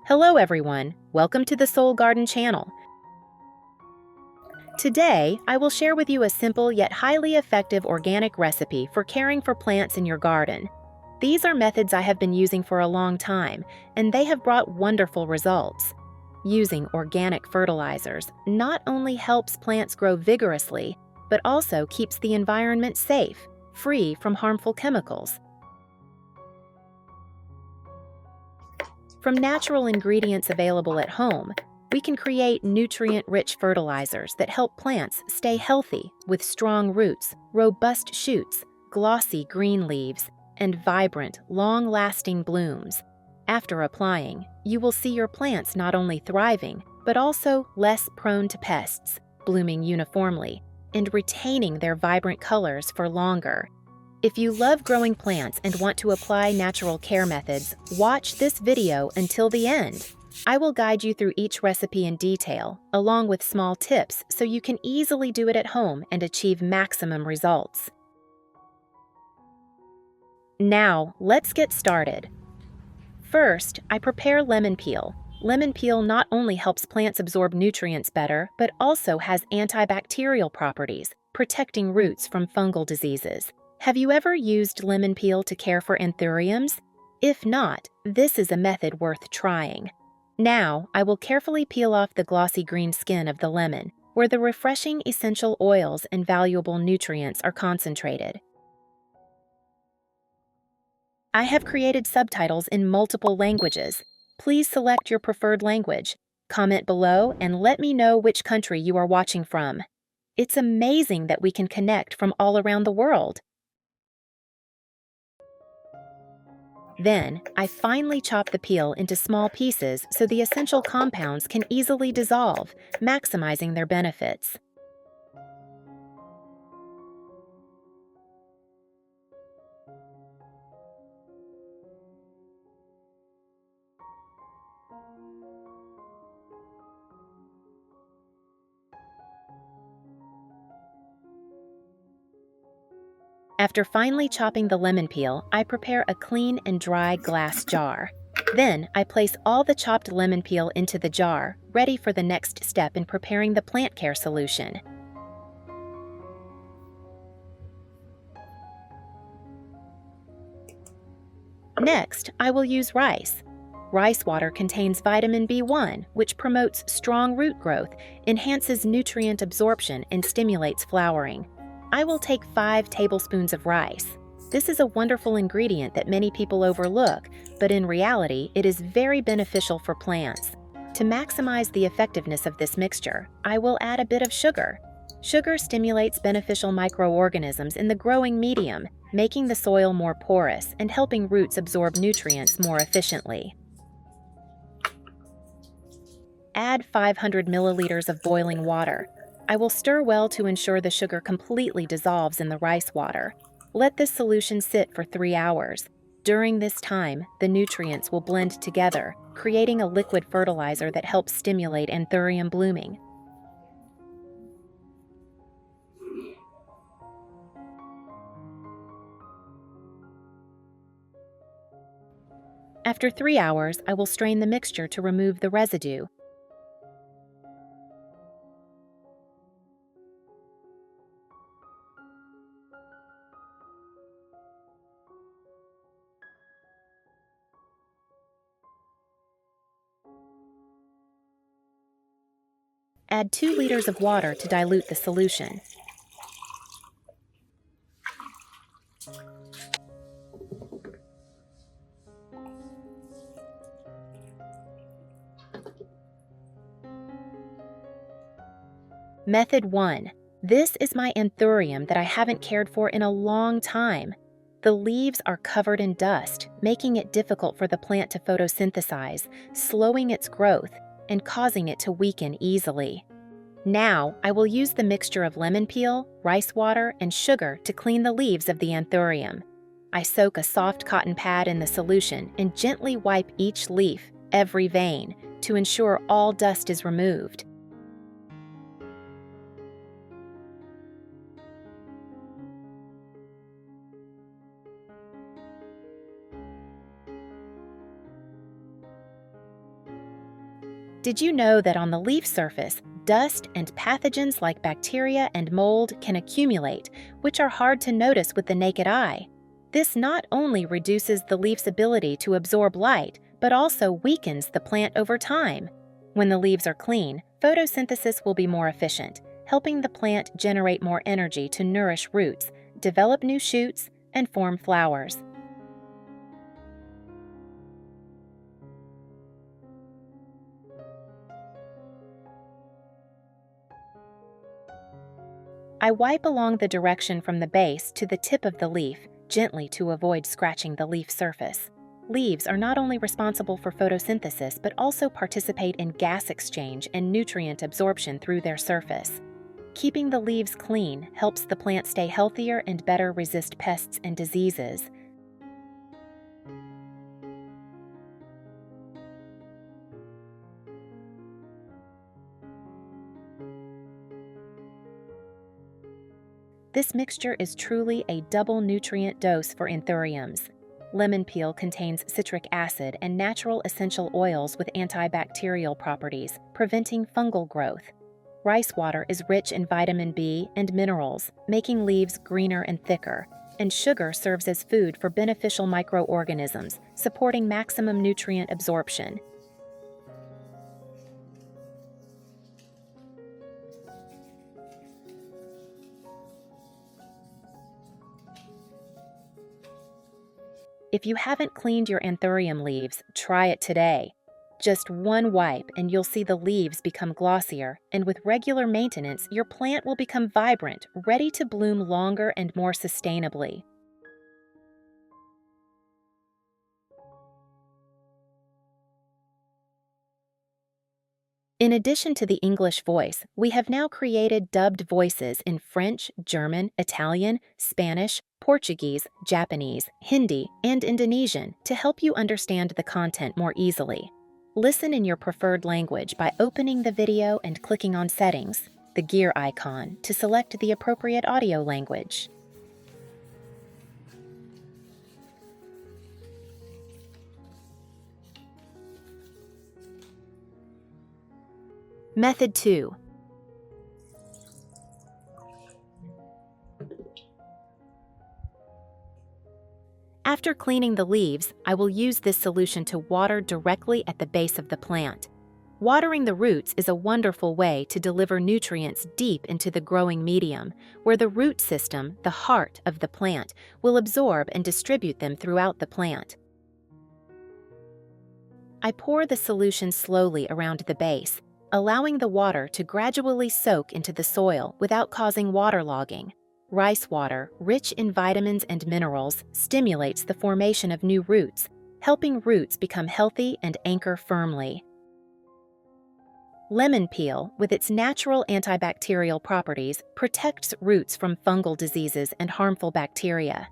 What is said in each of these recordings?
Hello everyone, welcome to the Soul Garden channel. Today, I will share with you a simple yet highly effective organic recipe for caring for plants in your garden. These are methods I have been using for a long time, and they have brought wonderful results. Using organic fertilizers not only helps plants grow vigorously, but also keeps the environment safe, free from harmful chemicals. From natural ingredients available at home, we can create nutrient-rich fertilizers that help plants stay healthy with strong roots, robust shoots, glossy green leaves, and vibrant, long-lasting blooms. After applying, you will see your plants not only thriving, but also less prone to pests, blooming uniformly, and retaining their vibrant colors for longer. If you love growing plants and want to apply natural care methods, watch this video until the end. I will guide you through each recipe in detail, along with small tips so you can easily do it at home and achieve maximum results. Now, let's get started. First, I prepare lemon peel. Lemon peel not only helps plants absorb nutrients better, but also has antibacterial properties, protecting roots from fungal diseases. Have you ever used lemon peel to care for anthuriums? If not, this is a method worth trying. Now, I will carefully peel off the glossy green skin of the lemon, where the refreshing essential oils and valuable nutrients are concentrated. I have created subtitles in multiple languages. Please select your preferred language. Comment below and let me know which country you are watching from. It's amazing that we can connect from all around the world. Then, I finely chop the peel into small pieces so the essential compounds can easily dissolve, maximizing their benefits. After finely chopping the lemon peel, I prepare a clean and dry glass jar. Then, I place all the chopped lemon peel into the jar, ready for the next step in preparing the plant care solution. Next, I will use rice. Rice water contains vitamin B1, which promotes strong root growth, enhances nutrient absorption, and stimulates flowering. I will take 5 tablespoons of rice. This is a wonderful ingredient that many people overlook, but in reality, it is very beneficial for plants. To maximize the effectiveness of this mixture, I will add a bit of sugar. Sugar stimulates beneficial microorganisms in the growing medium, making the soil more porous and helping roots absorb nutrients more efficiently. Add 500 milliliters of boiling water. I will stir well to ensure the sugar completely dissolves in the rice water. Let this solution sit for 3 hours. During this time, the nutrients will blend together, creating a liquid fertilizer that helps stimulate anthurium blooming. After 3 hours, I will strain the mixture to remove the residue. Add 2 liters of water to dilute the solution. Method 1. This is my anthurium that I haven't cared for in a long time. The leaves are covered in dust, making it difficult for the plant to photosynthesize, slowing its growth, and causing it to weaken easily. Now, I will use the mixture of lemon peel, rice water, and sugar to clean the leaves of the anthurium. I soak a soft cotton pad in the solution and gently wipe each leaf, every vein, to ensure all dust is removed. Did you know that on the leaf surface, dust and pathogens like bacteria and mold can accumulate, which are hard to notice with the naked eye? This not only reduces the leaf's ability to absorb light, but also weakens the plant over time. When the leaves are clean, photosynthesis will be more efficient, helping the plant generate more energy to nourish roots, develop new shoots, and form flowers. I wipe along the direction from the base to the tip of the leaf, gently to avoid scratching the leaf surface. Leaves are not only responsible for photosynthesis but also participate in gas exchange and nutrient absorption through their surface. Keeping the leaves clean helps the plant stay healthier and better resist pests and diseases. This mixture is truly a double nutrient dose for anthuriums. Lemon peel contains citric acid and natural essential oils with antibacterial properties, preventing fungal growth. Rice water is rich in vitamin B and minerals, making leaves greener and thicker, and sugar serves as food for beneficial microorganisms, supporting maximum nutrient absorption. If you haven't cleaned your anthurium leaves, try it today. Just one wipe and you'll see the leaves become glossier, and with regular maintenance, your plant will become vibrant, ready to bloom longer and more sustainably. In addition to the English voice, we have now created dubbed voices in French, German, Italian, Spanish, Portuguese, Japanese, Hindi, and Indonesian to help you understand the content more easily. Listen in your preferred language by opening the video and clicking on Settings, the gear icon, to select the appropriate audio language. Method 2. After cleaning the leaves, I will use this solution to water directly at the base of the plant. Watering the roots is a wonderful way to deliver nutrients deep into the growing medium, where the root system, the heart of the plant, will absorb and distribute them throughout the plant. I pour the solution slowly around the base, allowing the water to gradually soak into the soil without causing waterlogging. Rice water, rich in vitamins and minerals, stimulates the formation of new roots, helping roots become healthy and anchor firmly. Lemon peel, with its natural antibacterial properties, protects roots from fungal diseases and harmful bacteria.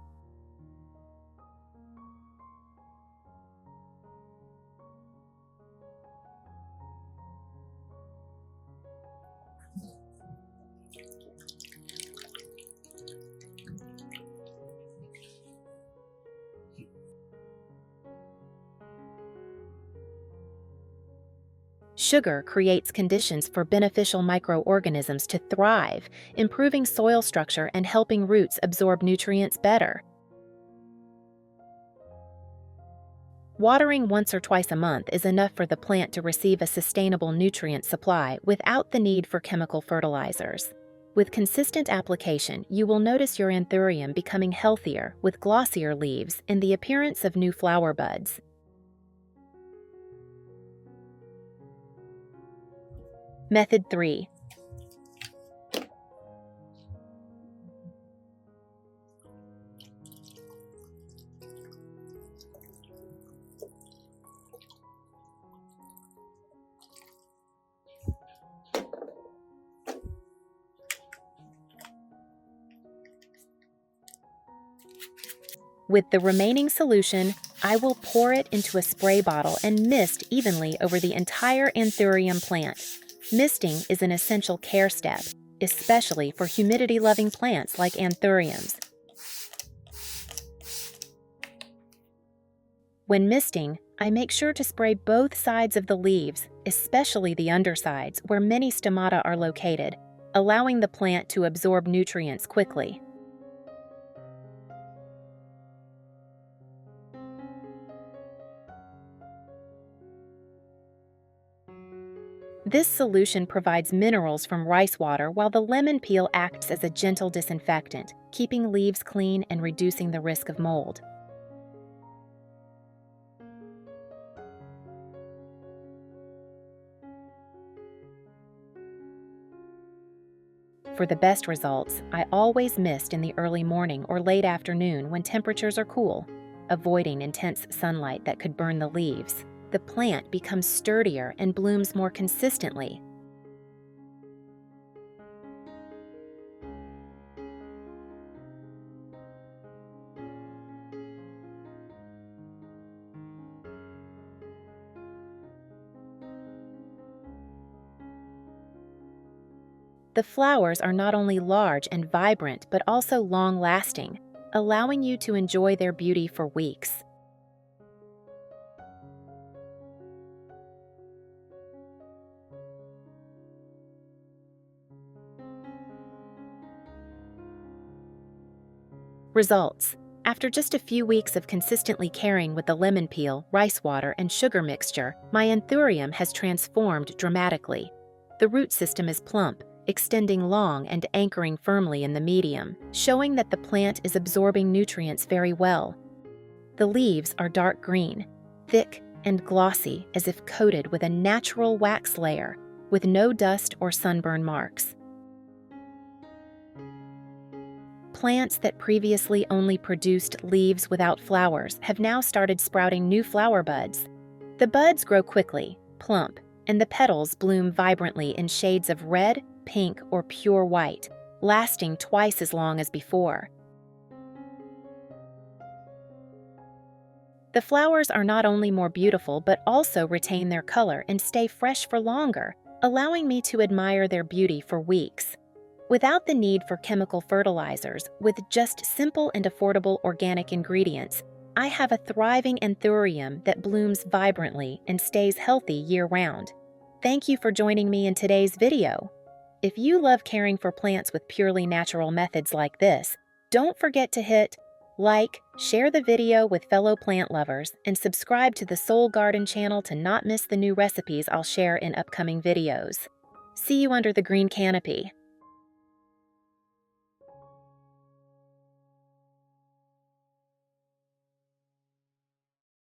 Sugar creates conditions for beneficial microorganisms to thrive, improving soil structure and helping roots absorb nutrients better. Watering once or twice a month is enough for the plant to receive a sustainable nutrient supply without the need for chemical fertilizers. With consistent application, you will notice your anthurium becoming healthier with glossier leaves and the appearance of new flower buds. Method 3. With the remaining solution, I will pour it into a spray bottle and mist evenly over the entire anthurium plant. Misting is an essential care step, especially for humidity-loving plants like anthuriums. When misting, I make sure to spray both sides of the leaves, especially the undersides where many stomata are located, allowing the plant to absorb nutrients quickly. This solution provides minerals from rice water while the lemon peel acts as a gentle disinfectant, keeping leaves clean and reducing the risk of mold. For the best results, I always mist in the early morning or late afternoon when temperatures are cool, avoiding intense sunlight that could burn the leaves. The plant becomes sturdier and blooms more consistently. The flowers are not only large and vibrant but also long-lasting, allowing you to enjoy their beauty for weeks. Results: after just a few weeks of consistently caring with the lemon peel, rice water, and sugar mixture, my anthurium has transformed dramatically. The root system is plump, extending long and anchoring firmly in the medium, showing that the plant is absorbing nutrients very well. The leaves are dark green, thick and glossy as if coated with a natural wax layer, with no dust or sunburn marks. Plants that previously only produced leaves without flowers have now started sprouting new flower buds. The buds grow quickly, plump, and the petals bloom vibrantly in shades of red, pink, or pure white, lasting twice as long as before. The flowers are not only more beautiful but also retain their color and stay fresh for longer, allowing me to admire their beauty for weeks. Without the need for chemical fertilizers, with just simple and affordable organic ingredients, I have a thriving anthurium that blooms vibrantly and stays healthy year-round. Thank you for joining me in today's video. If you love caring for plants with purely natural methods like this, don't forget to hit like, share the video with fellow plant lovers, and subscribe to the Soul Garden channel to not miss the new recipes I'll share in upcoming videos. See you under the green canopy.